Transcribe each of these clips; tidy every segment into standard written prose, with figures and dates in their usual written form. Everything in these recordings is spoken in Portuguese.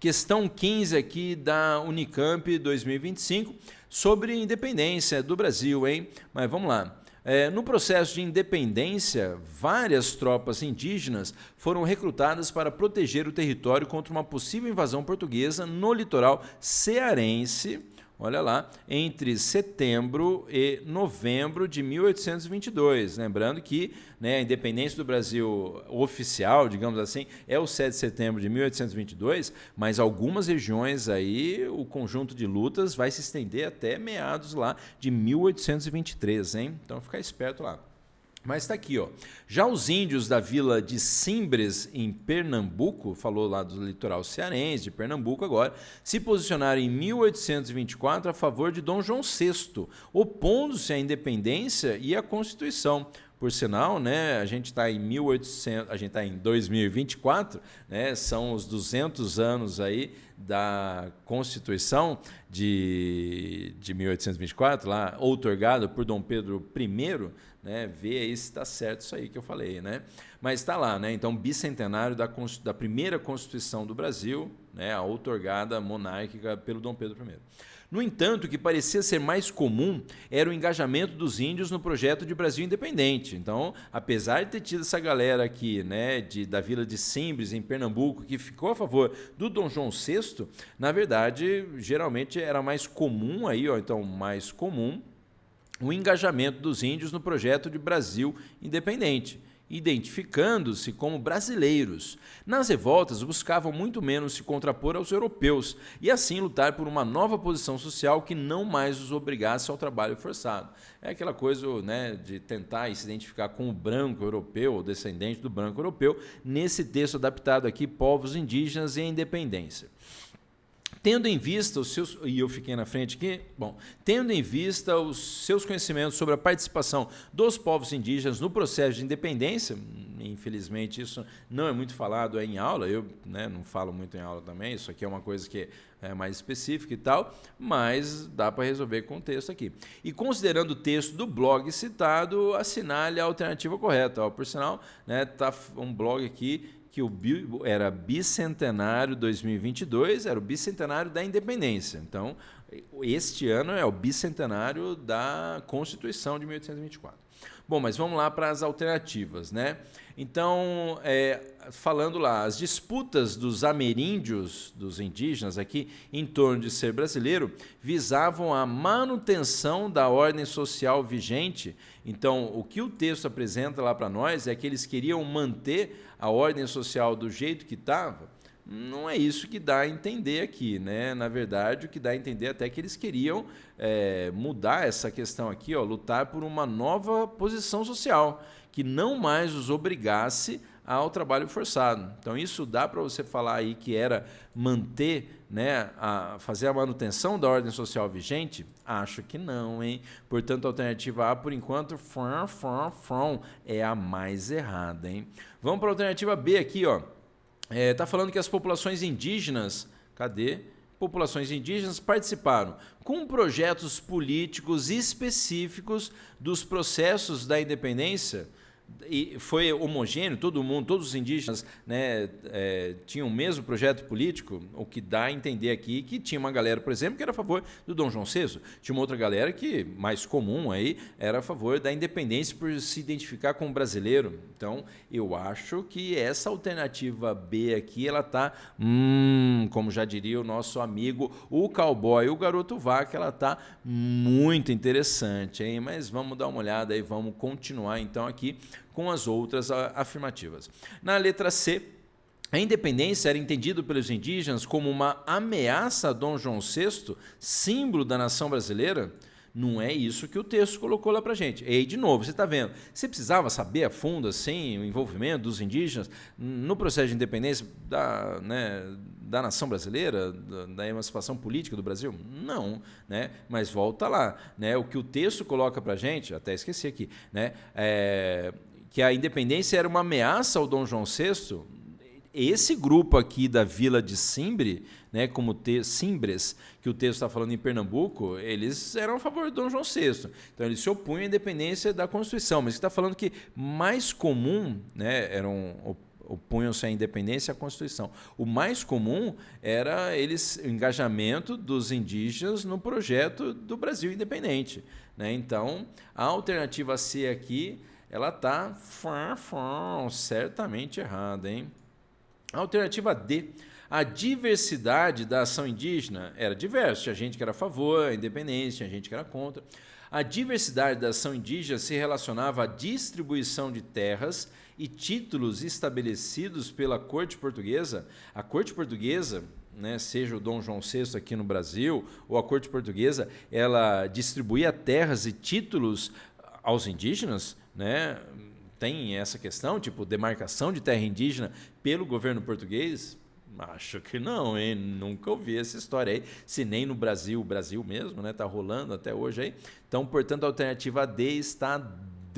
Questão 15 aqui da Unicamp 2025, sobre independência do Brasil, hein? Mas vamos lá. No processo de independência, várias tropas indígenas foram recrutadas para proteger o território contra uma possível invasão portuguesa no litoral cearense, olha lá, entre setembro e novembro de 1822. Lembrando que, né, a independência do Brasil oficial, digamos assim, é o 7 de setembro de 1822, mas algumas regiões aí, o conjunto de lutas vai se estender até meados lá de 1823, hein? Então, fica esperto lá. Mas está aqui, ó. Já os índios da vila de Simbres, em Pernambuco, falou lá do litoral cearense, de Pernambuco agora, se posicionaram em 1824 a favor de Dom João VI, opondo-se à independência e à Constituição. Por sinal, né, a gente está em 2024, né, são os 200 anos aí da Constituição de 1824, lá outorgada por Dom Pedro I, né, vê aí se está certo isso aí que eu falei, né? Mas está lá, né? Então, bicentenário da primeira Constituição do Brasil, né, a outorgada monárquica pelo Dom Pedro I. No entanto, o que parecia ser mais comum era o engajamento dos índios no projeto de Brasil independente. Então, apesar de ter tido essa galera aqui, né, da vila de Simbres, em Pernambuco, que ficou a favor do Dom João VI, na verdade, geralmente era mais comum aí, ó, então mais comum o engajamento dos índios no projeto de Brasil independente, identificando-se como brasileiros. Nas revoltas, buscavam muito menos se contrapor aos europeus e assim lutar por uma nova posição social que não mais os obrigasse ao trabalho forçado. É aquela coisa, né, de tentar se identificar com o branco europeu, ou descendente do branco europeu, nesse texto adaptado aqui, Povos Indígenas e a Independência. Tendo em vista os seus, e eu fiquei na frente aqui, tendo em vista os seus conhecimentos sobre a participação dos povos indígenas no processo de independência, infelizmente isso não é muito falado em aula, eu, né, não falo muito em aula também, isso aqui é uma coisa que é mais específica e tal, mas dá para resolver com o texto aqui. E considerando o texto do blog citado, assinale a alternativa correta. Ó, por sinal, né, tá um blog aqui que era bicentenário 2022, era o bicentenário da independência. Então, este ano é o bicentenário da Constituição de 1824. Bom, mas vamos lá para as alternativas, né? Então, falando lá, as disputas dos ameríndios, dos indígenas aqui, em torno de ser brasileiro, visavam a manutenção da ordem social vigente. Então, o que o texto apresenta lá para nós é que eles queriam manter a ordem social do jeito que estava. Não é isso que dá a entender aqui, né? Na verdade, o que dá a entender até que eles queriam mudar essa questão aqui, ó, lutar por uma nova posição social, que não mais os obrigasse ao trabalho forçado. Então, isso dá para você falar aí que era manter, né, fazer a manutenção da ordem social vigente? Acho que não, hein? Portanto, a alternativa A, por enquanto, é a mais errada, hein? Vamos para a alternativa B aqui, ó. Tá falando que as populações indígenas, cadê? Populações indígenas participaram com projetos políticos específicos dos processos da independência. E foi homogêneo, todo mundo, todos os indígenas, né, tinham o mesmo projeto político, o que dá a entender aqui que tinha uma galera, por exemplo, que era a favor do Dom João VI, tinha uma outra galera que, mais comum aí, era a favor da independência por se identificar como brasileiro. Então, eu acho que essa alternativa B aqui, ela está, como já diria o nosso amigo, o cowboy, o garoto vaca, ela está muito interessante, hein? Mas vamos dar uma olhada aí, vamos continuar então aqui com as outras afirmativas. Na letra C, a independência era entendida pelos indígenas como uma ameaça a Dom João VI, símbolo da nação brasileira? Não é isso que o texto colocou lá para a gente. E aí, de novo, você está vendo, você precisava saber a fundo assim, o envolvimento dos indígenas no processo de independência da nação brasileira, da emancipação política do Brasil? Não, né? Mas volta lá, né? O que o texto coloca para a gente, até esqueci aqui, né? Que a independência era uma ameaça ao Dom João VI. Esse grupo aqui da vila de Simbre, né, Simbres, que o texto está falando em Pernambuco, eles eram a favor do Dom João VI. Então, eles se opunham à independência da Constituição. Mas está falando que mais comum, né, eram opunham-se à independência e à Constituição. O mais comum era o engajamento dos indígenas no projeto do Brasil independente, né? Então, a alternativa C aqui, ela está certamente errada, hein? A alternativa D. A diversidade da ação indígena era diversa. Tinha gente que era a favor da independência, tinha gente que era contra. A diversidade da ação indígena se relacionava à distribuição de terras e títulos estabelecidos pela corte portuguesa. A corte portuguesa, né, seja o Dom João VI aqui no Brasil ou a corte portuguesa, ela distribuía terras e títulos aos indígenas, né? Tem essa questão, tipo, demarcação de terra indígena pelo governo português? Acho que não, hein? Nunca ouvi essa história aí, se nem no Brasil, Brasil mesmo, né? Tá rolando até hoje aí. Então, portanto, a alternativa D está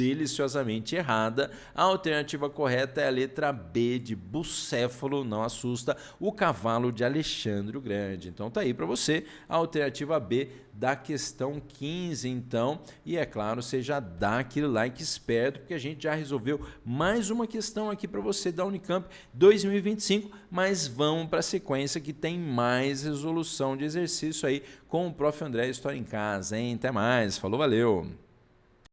deliciosamente errada. A alternativa correta é a letra B, de Bucéfalo, não assusta, o cavalo de Alexandre o Grande. Então tá aí para você a alternativa B da questão 15, então. E é claro, você já dá aquele like esperto, porque a gente já resolveu mais uma questão aqui para você da Unicamp 2025, mas vamos para a sequência que tem mais resolução de exercício aí com o Prof. André História em Casa, hein? Até mais, falou, valeu!